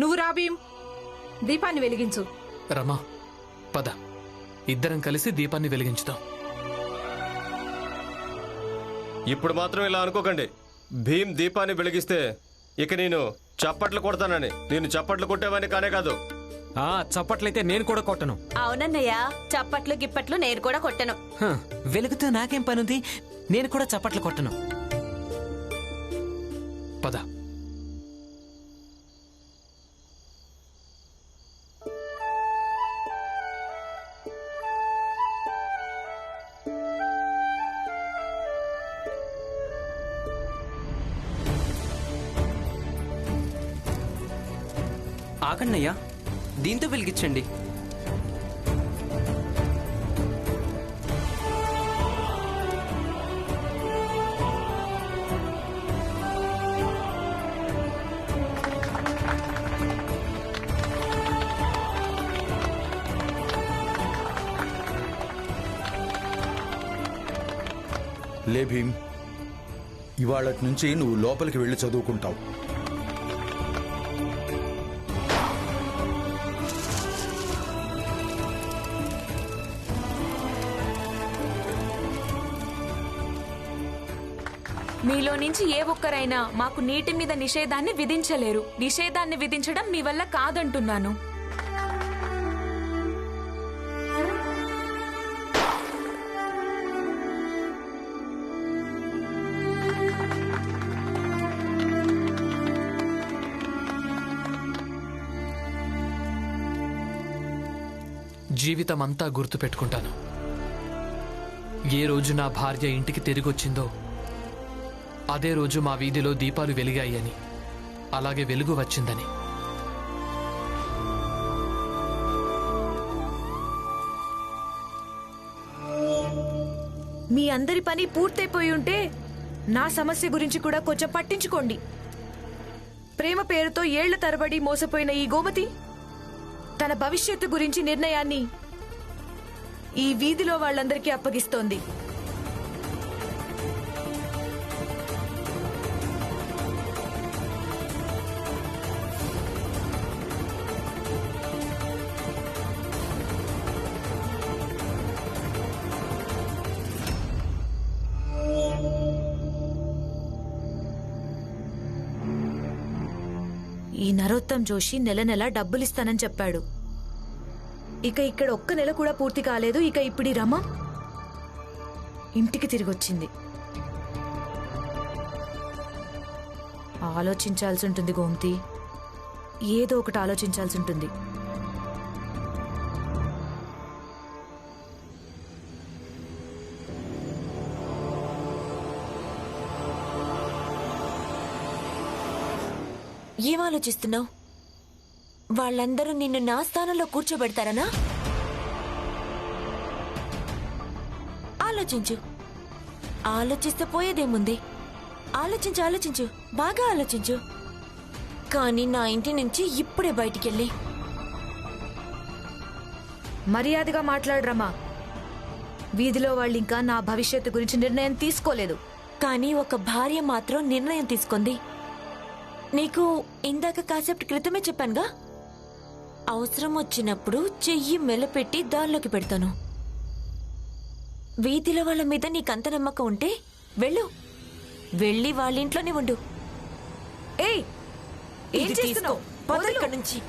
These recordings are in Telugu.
నువ్వు రా భీమ్, దీపాన్ని వెలిగించు. రమా పద, ఇద్దరం కలిసి దీపాన్ని వెలిగించుదాం. ఇప్పుడు మాత్రం ఇలా అనుకోకండి. భీమ్ దీపాన్ని వెలిగిస్తే ఇక నేను చప్పట్లు కొడతానని. నేను చప్పట్లు కొట్టేవాడిని కానే కాదు. చప్పట్లయితే నేను కూడా కొట్టను. అవునన్నయ్య, చప్పట్లు గిప్పట్లు నేను కూడా కొట్టను. వెలుగుతూ నాకేం పనుంది, నేను కూడా చప్పట్లు కొట్టను. పద. ఆగండయ్యా, దీంతో వెలిగించండి. లే భీమ్, ఇవాళటి నుంచి నువ్వు లోపలికి వెళ్ళి చదువుకుంటావు. మీలో నుంచి ఏ ఒక్కరైనా మాకు నీటి మీద నిషేధాన్ని విధించలేరు. నిషేధాన్ని విధించడం మీ వల్ల కాదంటున్నాను. జీవితమంతా గుర్తుపెట్టుకుంటాను. ఏ రోజు నా భార్య ఇంటికి తిరిగొచ్చిందో అదే రోజు మా వీధిలో దీపాలు వెలిగాయని, అలాగే వెలుగు వచ్చిందని. మీ అందరి పని పూర్తయిపోయి ఉంటే నా సమస్య గురించి కూడా కొంచెం పట్టించుకోండి. ప్రేమ పేరుతో ఏళ్ల తరబడి మోసపోయిన ఈ గోమతి తన భవిష్యత్తు గురించి నిర్ణయాన్ని ఈ వీధిలో వాళ్ళందరికీ అప్పగిస్తోంది. ఈ నరోత్తమ్ జోషి నెల నెల డబ్బులిస్తానని చెప్పాడు. ఇక ఇక్కడ ఒక్క నెల కూడా పూర్తి కాలేదు. ఇక ఇప్పుడు ఈ రమ ఇంటికి తిరిగొచ్చింది. ఆలోచించాల్సి ఉంటుంది గోమతి, ఏదో ఒకటి ఆలోచించాల్సి ఉంటుంది. ఏం ఆలోచిస్తున్నావు? వాళ్ళందరూ నిన్ను నా స్థానంలో కూర్చోబెడతారనా? ఆలోచించు. ఆలోచిస్తే పోయేదేముంది? ఆలోచించు, బాగా ఆలోచించు. కానీ నా ఇంటి నుంచి ఇప్పుడే బయటికెళ్ళి. మర్యాదగా మాట్లాడరమ్మా. వీధిలో వాళ్ళు ఇంకా నా భవిష్యత్తు గురించి నిర్ణయం తీసుకోలేదు. కానీ ఒక భార్య మాత్రం నిర్ణయం తీసుకుంది. నీకు ఇందాక కాసేపు క్రితమే చెప్పానుగా, అవసరం వచ్చినప్పుడు చెయ్యి మెలపెట్టి దానిలోకి పెడతాను. వీధిలో వాళ్ళ మీద నీకంత నమ్మకం ఉంటే వెళ్ళు, వెళ్ళి వాళ్ళింట్లోనే ఉండు. ఏయ్, ఏం చేస్తున్నావు? పద ఇక్కడి నుంచి.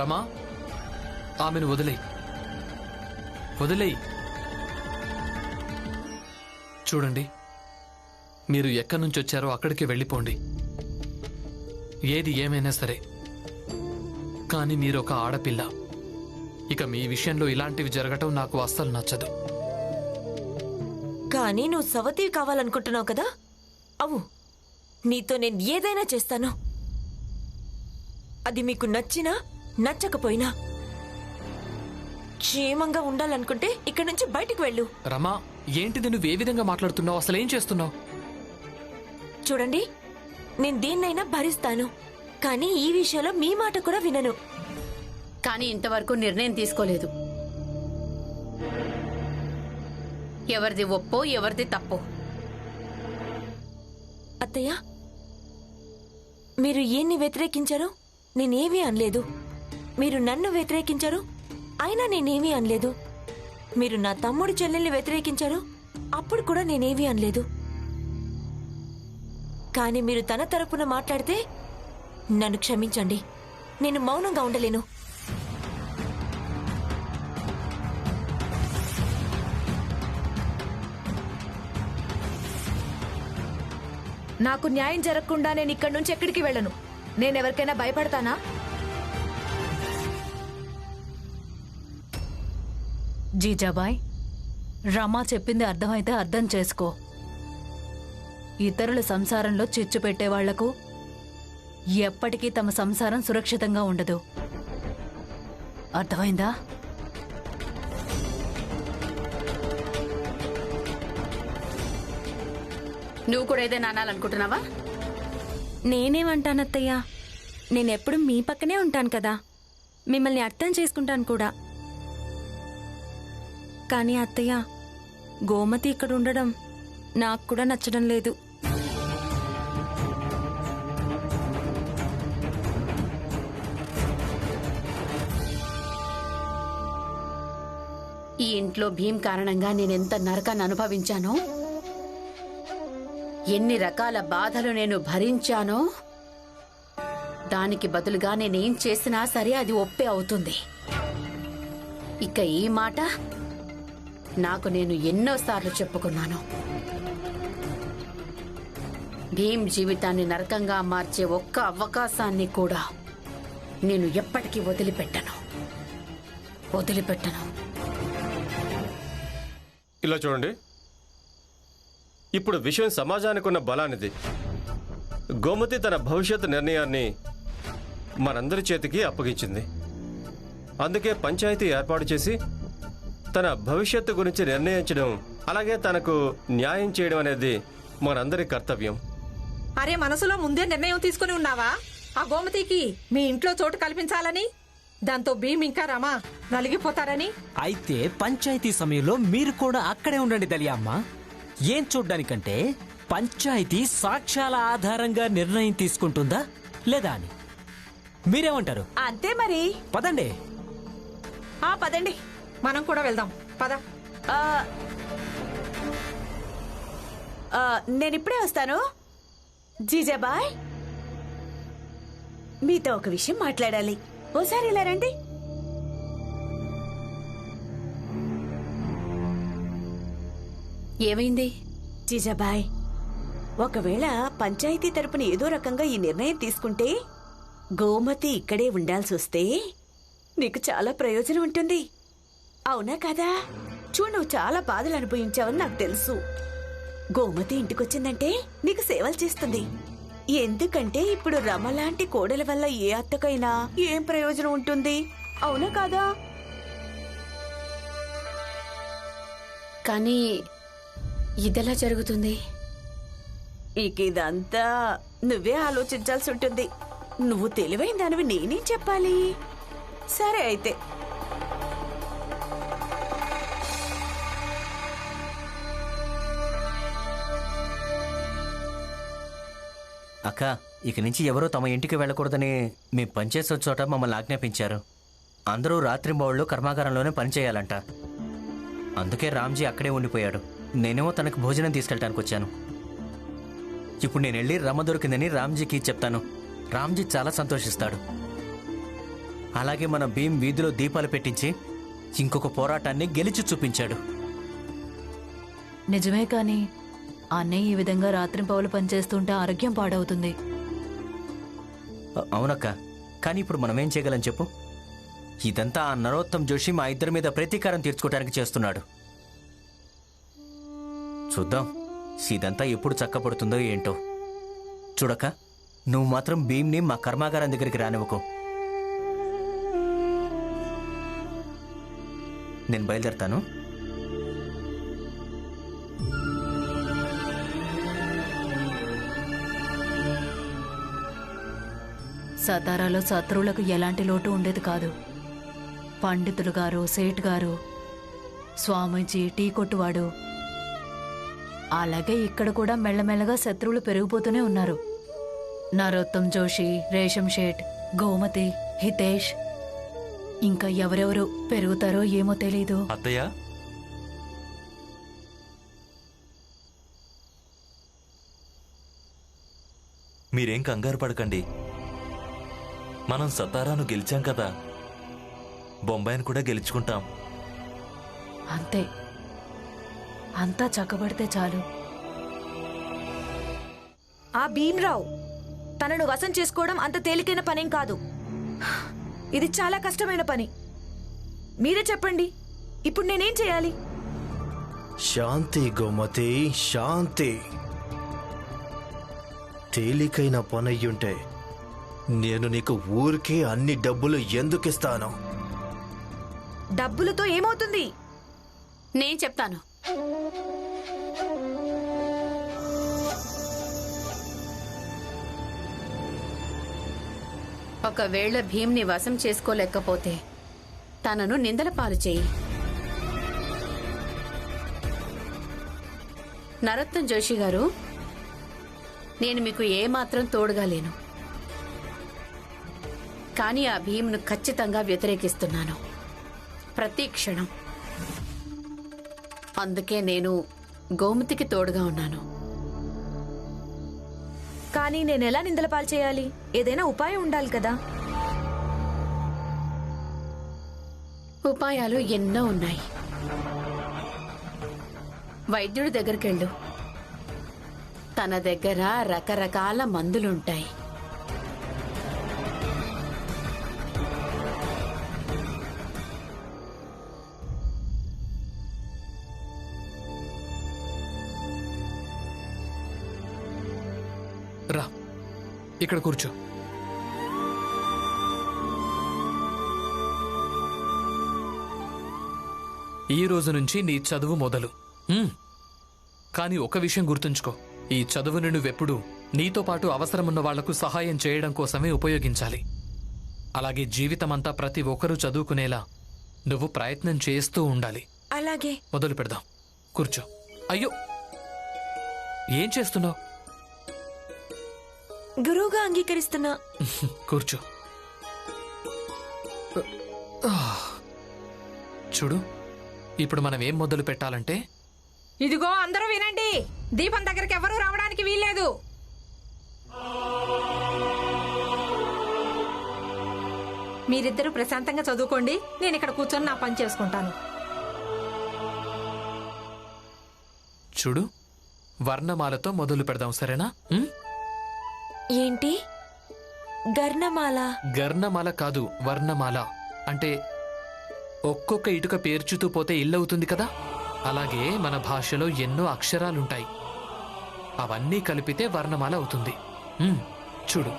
రమా, ఆమెను వదిలేయ్. చూడండి, మీరు ఎక్కడి నుంచి వచ్చారో అక్కడికి వెళ్ళిపోండి. ఏది ఏమైనా సరే, కానీ మీరు ఒక ఆడపిల్ల. ఇక మీ విషయంలో ఇలాంటివి జరగటం నాకు అస్సలు నచ్చదు. కానీ నువ్వు సవతివి కావాలనుకుంటున్నావు కదా? అవు, నీతో నేను ఏదైనా చేస్తాను. అది మీకు నచ్చినా నచ్చకపోయినా. క్షేమంగా ఉండాలనుకుంటే ఇక్కడి నుంచి బయటికి వెళ్ళు. రమా, ఏంటిది నువ్వు ఏ విధంగా మాట్లాడుతున్నావు? అసలు ఏం చేస్తున్నావు? చూడండి, నేను దేన్నైనా భరిస్తాను, కానీ ఈ విషయంలో మీ మాట కూడా వినను. కానీ ఇంతవరకు నిర్ణయం తీసుకోలేదు. ఎవరిది ఒప్పో ఎవరిది తప్పో. అత్తయ్య, మీరు ఏన్ని వ్యతిరేకించారు? నేనేమీ అనలేదు. మీరు నన్ను వ్యతిరేకించారు, అయినా నేనేమీ అనలేదు. మీరు నా తమ్ముడి చెల్లెల్ని వ్యతిరేకించారు, అప్పుడు కూడా నేనేమీ అనలేదు. కానీ మీరు తన తరపున మాట్లాడితే నన్ను క్షమించండి, నేను మౌనంగా ఉండలేను. నాకు న్యాయం జరగకుండా నేను ఇక్కడి నుంచి ఎక్కడికి వెళ్ళను. నేనెవరికైనా భయపడతానా? జీజాబాయ్, రమా చెప్పింది అర్థమైతే అర్థం చేసుకో. ఇతరుల సంసారంలో చిచ్చు పెట్టేవాళ్లకు ఎప్పటికీ తమ సంసారం సురక్షితంగా ఉండదు. అర్థమైందా? నువ్వు కూడా ఏదైనా అనాలనుకుంటున్నావా? నేనేమంటానత్తయ్యా, నేనెప్పుడు మీ పక్కనే ఉంటాను కదా, మిమ్మల్ని అర్థం చేసుకుంటాను కూడా. కానీ అత్తయ్య, గోమతి ఇక్కడ ఉండడం నాకు కూడా నచ్చడం లేదు. ఈ ఇంట్లో భీమ్ కారణంగా నేనెంత నరకాన్ని అనుభవించానో, ఎన్ని రకాల బాధలు నేను భరించానో, దానికి బదులుగా నేనేం చేసినా సరే అది ఒప్పే అవుతుంది. ఇక ఈ మాట నాకు నేను ఎన్నోసార్లు చెప్పుకున్నాను. భీమ్ జీవితాన్ని నరకంగా మార్చే ఒక్క అవకాశాన్ని కూడా నేను ఎప్పటికీ వదిలిపెట్టను. ఇలా చూడండి, ఇప్పుడు విషయం సమాజానికి ఉన్న బలానిది. గోమతి తన భవిష్యత్ నిర్ణయాన్ని మనందరి చేతికి అప్పగించింది. అందుకే పంచాయతీ ఏర్పాటు చేసి తన భవిష్యత్తు గురించి నిర్ణయించడం, అలాగే తనకు న్యాయం చేయడం అనేది మనందరి కర్తవ్యం. అరే, మనసులో ముందే నిర్ణయం తీసుకుని ఉన్నావా ఆ గోమతికి మీ ఇంట్లో చోటు కల్పించాలని? దాంతో భీమ్ ఇంకా రమా నలిగిపోతారని? అయితే పంచాయతీ సమయంలో మీరు కూడా అక్కడే ఉండండి దలియమ్మ. ఏం చూడ్డానికంటే పంచాయతీ సాక్ష్యాల ఆధారంగా నిర్ణయం తీసుకుంటుందా లేదా అని. మీరేమంటారు? అంతే మరి. పదండి. పదండి, మనం కూడా వెళ్దాం. పద. నేనిప్పుడే వస్తాను. జీజాబాయ్, మీతో ఒక విషయం మాట్లాడాలి. ఓసారి ఇలా రండి. ఏమైంది? జీజాబాయ్, ఒకవేళ పంచాయతీ తరపున ఏదో రకంగా ఈ నిర్ణయం తీసుకుంటే గోమతి ఇక్కడే ఉండాల్సి వస్తే నీకు చాలా ప్రయోజనం ఉంటుంది. అవునా కదా? చూడు, నువ్వు చాలా బాధలు అనుభవించావని నాకు తెలుసు. గోమతి ఇంటికొచ్చిందంటే నీకు సేవలు చేస్తుంది. ఎందుకంటే ఇప్పుడు రమలాంటి కోడల వల్ల ఏ అత్తకైనా ఏం ప్రయోజనం ఉంటుంది? అవునా కాదా? కానీ ఇదెలా జరుగుతుంది? ఇదంతా నువ్వే ఆలోచించాల్సి ఉంటుంది. నువ్వు తెలివైన దానివి, నేనేం చెప్పాలి? సరే అయితే. అక్క, ఇక నుంచి ఎవరూ తమ ఇంటికి వెళ్ళకూడదని మేము పనిచేసే చోట మమ్మల్ని ఆజ్ఞాపించారు. అందరూ రాత్రింబవళ్ళు కర్మాగారంలోనే పనిచేయాలంట. అందుకే రామ్జీ అక్కడే ఉండిపోయాడు. నేనేమో తనకు భోజనం తీసుకెళ్ళటానికి వచ్చాను. ఇప్పుడు నేను వెళ్ళి రమ దొరికిందని రామ్జీకి చెప్తాను. రామ్జీ చాలా సంతోషిస్తాడు. అలాగే మన భీమ్ వీధిలో దీపాలు పెట్టించి ఇంకొక పోరాటాన్ని గెలిచి చూపించాడు. నిజమే, కానీ అన్నయ్య ఈ విధంగా రాత్రింపవలు పనిచేస్తుంటే ఆరోగ్యం పాడవుతుంది. అవునక్క, కానీ ఇప్పుడు మనం ఏం చేయగలం చెప్పు? ఇదంతా ఆ నరోత్తమ్ జోషి మా ఇద్దరి మీద ప్రతీకారం తీర్చుకోవడానికి చేస్తున్నాడు. చూద్దాం ఇదంతా ఎప్పుడు చక్కపడుతుందో ఏంటో. చూడక్క, నువ్వు మాత్రం భీమ్ని మా కర్మాగారం దగ్గరికి రానివ్వకు. నేను బయలుదేరతాను. సతారాలో శత్రువులకు ఎలాంటి లోటు ఉండేది కాదు. పండితులు గారు, సేట్ గారు, స్వామీజీ, టీ కొట్టువాడు, అలాగే ఇక్కడ కూడా మెల్లమెల్లగా శత్రువులు పెరిగిపోతూనే ఉన్నారు. నరోత్తం జోషి, రేషం షేట్, గోమతి, హితేష్, ఇంకా ఎవరెవరు పెరుగుతారో ఏమో తెలీదు. అత్తయ్య, మీరేం కంగారు పడకండి. మనం సతారాను గెలిచాం కదా, బొంబాయిని కూడా గెలుచుకుంటాం. అంతే, అంతా చక్కబడితే చాలు. ఆ భీమ్రావ్ తనను వశం చేసుకోవడం అంత తేలికైన పనేం కాదు. ఇది చాలా కష్టమైన పని. మీరే చెప్పండి, ఇప్పుడు నేనేం చేయాలి? శాంతి గోమతి, శాంతి. తేలికైన పనయ్యుంటే నేను నీకు ఊరికే అన్ని డబ్బులు ఎందుకిస్తాను? డబ్బులతో ఏమవుతుంది? నేను చెప్తాను. ఒకవేళ భీమ్ని వశం చేసుకోలేకపోతే తనను నిందల పాలు చేయి. నరోత్తం జోషి గారు, నేను మీకు ఏమాత్రం తోడుగా లేను, కానీ ఆ భీమ్ను ఖచ్చితంగా వ్యతిరేకిస్తున్నాను ప్రతి క్షణం. అందుకే నేను గోమతికి తోడుగా ఉన్నాను. కానీ నేనెలా నిందల పాలు చేయాలి? ఏదైనా ఉపాయం ఉండాలి కదా. ఉపాయాలు ఎన్నో ఉన్నాయి. వైద్యుడి దగ్గరికెళ్ళు. తన దగ్గర రకరకాల మందులుంటాయి. రా, ఇక్కడ కూర్చో. ఈ రోజు నుంచి నీ చదువు మొదలు. కానీ ఒక విషయం గుర్తుంచుకో, ఈ చదువుని నువ్వెప్పుడు నీతో పాటు అవసరమున్న వాళ్లకు సహాయం చేయడం కోసమే ఉపయోగించాలి. అలాగే జీవితమంతా ప్రతి ఒక్కరూ చదువుకునేలా నువ్వు ప్రయత్నం చేస్తూ ఉండాలి. అలాగే. మొదలు పెడదాం. కూర్చో. అయ్యో, ఏం చేస్తున్నావు? గురువుగా అంగీకరిస్తున్నా. కూర్చో. చూడు, ఇప్పుడు మనం ఏం మొదలు పెట్టాలంటే, ఇదిగో అందరూ వినండి, దీపం దగ్గరికి ఎవరూ రావడానికి వీల్లేదు. మీరిద్దరూ ప్రశాంతంగా చదువుకోండి, నేను ఇక్కడ కూర్చొని నా పని చేసుకుంటాను. చూడు, వర్ణమాలతో మొదలు పెడదాం, సరేనా? ఏంటి గర్ణమాల? గర్ణమాల కాదు, వర్ణమాల. అంటే ఒక్కొక్క ఇటుక పేర్చుతూ పోతే ఇల్లవుతుంది కదా, అలాగే మన భాషలో ఎన్నో అక్షరాలుంటాయి. అవన్నీ కలిపితే వర్ణమాల అవుతుంది. చూడు.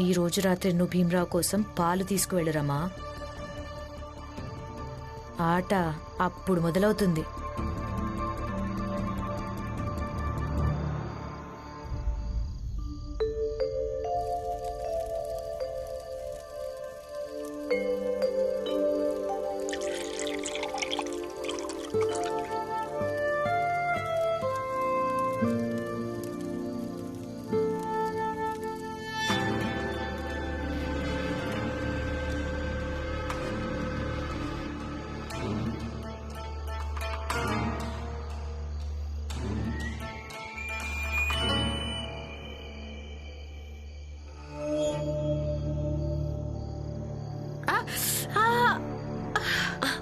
ఈ రోజు రాత్రి నువ్వు భీమ్రావు కోసం పాలు తీసుకువెళ్ళరమ్మా. ఆట అప్పుడు మొదలవుతుంది.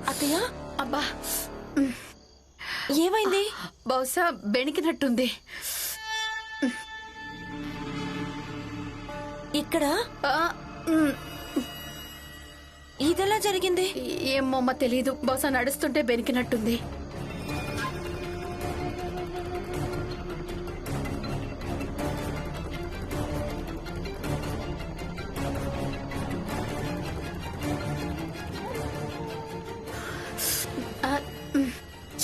అత్తయ్య, అబ్బా, ఏమైంది? బహుశా బెణికినట్టుంది. ఇక్కడ ఇదెలా జరిగింది? ఏమోమ్మ తెలీదు, బహుశా నడుస్తుంటే బెణికినట్టుంది.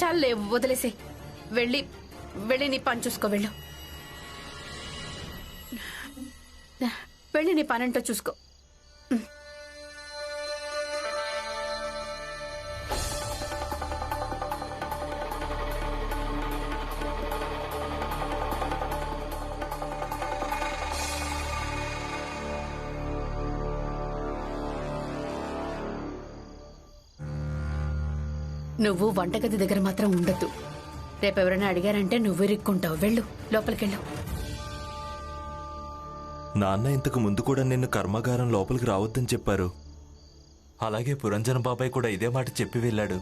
చాలే వదిలేసే. వెళ్ళి వెళ్ళి నీ పని చూసుకో. వెళ్ళు, వెళ్ళి నీ పనంటో చూసుకో. నువ్వు వంటగది దగ్గర మాత్రం ఉండద్దు. రేపెవరైనా అడిగారంటే నువ్వు ఇరుక్కుంటావు. వెళ్ళు, లోపలికెళ్ళు. నాన్న ఇంతకు ముందు కూడా నిన్ను కర్మాగారం లోపలికి రావద్దని చెప్పారు. అలాగే పురంజన బాబాయ్ కూడా ఇదే మాట చెప్పి వెళ్ళాడు.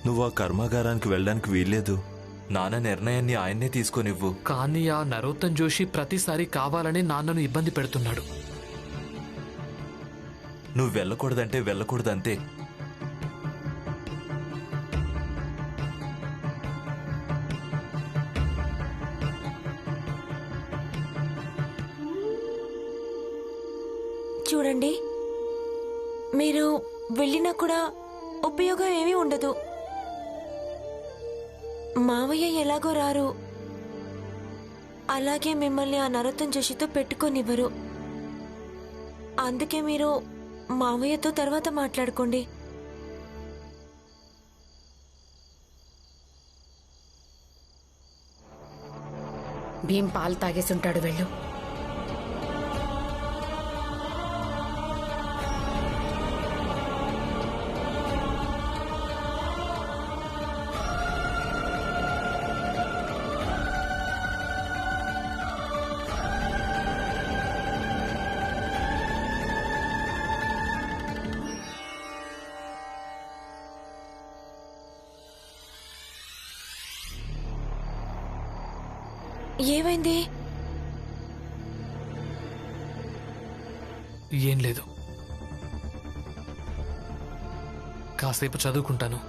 నువ్వు ఆ కర్మాగారానికి వెళ్ళడానికి వీల్లేదు. నాన్న నిర్ణయాన్ని ఆయన్నే తీసుకోనివ్వు. కానీ ఆ నరోత్తమ్ జోషి ప్రతిసారి కావాలని నాన్నను ఇబ్బంది పెడుతున్నాడు. నువ్వు వెళ్ళకూడదంటే వెళ్ళకూడదంతే. చూడండి, మీరు వెళ్ళినా కూడా ఉపయోగం ఏమీ ఉండదు. మావయ్య ఎలాగో రారు, అలాగే మిమ్మల్ని ఆ నరోత్తమ్ జోషితో పెట్టుకోనివ్వరు. అందుకే మీరు మావయ్యతో తర్వాత మాట్లాడుకోండి. భీం పాలు తాగేసి ఉంటాడు. వెళ్ళు. ఏమైంది? ఏం లేదు, కాసేపు చదువుకుంటాను.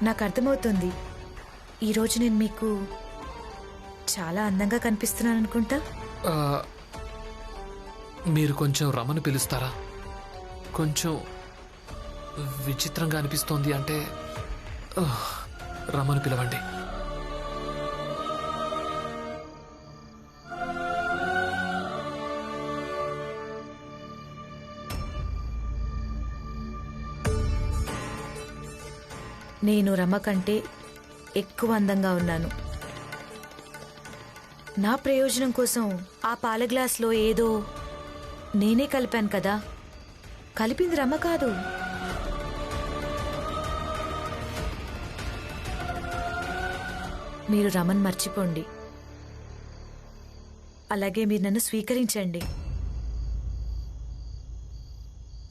నాకు అర్థమవుతుంది. ఈరోజు నేను మీకు చాలా అందంగా కనిపిస్తున్నాను అనుకుంటా. మీరు కొంచెం రమను పిలుస్తారా? కొంచెం విచిత్రంగా అనిపిస్తోంది అంటే రమను పిలవండి. నేను రమ కంటే ఎక్కువ అందంగా ఉన్నాను. నా ప్రయోజనం కోసం ఆ పాల గ్లాస్లో ఏదో నేనే కలిపాను కదా. కలిపింది రమ కాదు. మీరు రమన్ మర్చిపోండి. అలాగే మీరు నన్ను స్వీకరించండి.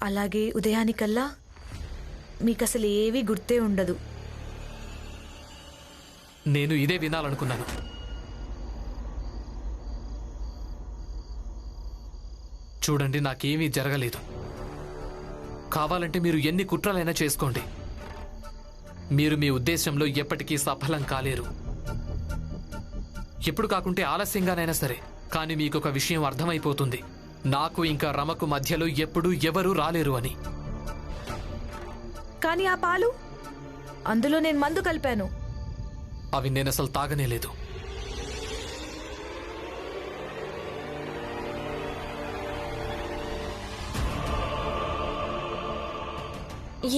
అలాగే ఉదయానికల్లా మీకు అసలు ఏవీ గుర్తే ఉండదు. నేను ఇదే వినాలనుకున్నాను. చూడండి, నాకేమీ జరగలేదు. కావాలంటే మీరు ఎన్ని కుట్రలైనా చేసుకోండి, మీరు మీ ఉద్దేశంలో ఎప్పటికీ సఫలం కాలేరు. ఎప్పుడు కాకుంటే ఆలస్యంగానైనా సరే. కానీ మీకొక విషయం అర్థమైపోతుంది, నాకు ఇంకా రమకు మధ్యలో ఎప్పుడూ ఎవరూ రాలేరు అని. కానీ ఆ పాలు, అందులో నేను మందు కలిపాను. అవి నేను అసలు తాగనేలేదు.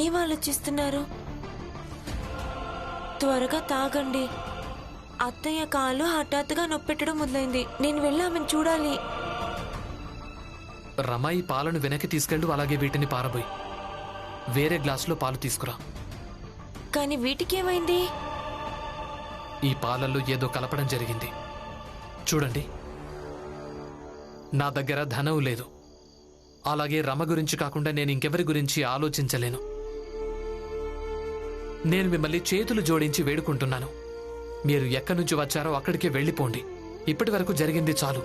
ఏం ఆలోచిస్తున్నారు? త్వరగా తాగండి. అత్తయ్య కాలు హఠాత్తుగా నొప్పెట్టడం మొదలైంది. నేను వెళ్ళి ఆమెను చూడాలి. రమ ఈ పాలను వెనక్కి తీసుకెళ్ళు, అలాగే వీటిని పారబోయి వేరే గ్లాసులో పాలు తీసుకురా. కానీ వీటికేమైంది? ఈ పాలల్లో ఏదో కలపడం జరిగింది. చూడండి, నా దగ్గర ధనం లేదు, అలాగే రమ గురించి కాకుండా నేను ఇంకెవరి గురించి ఆలోచించలేను. నేను మిమ్మల్ని చేతులు జోడించి వేడుకుంటున్నాను, మీరు ఎక్కడి నుంచి వచ్చారో అక్కడికే వెళ్ళిపోండి. ఇప్పటి వరకు జరిగింది చాలు.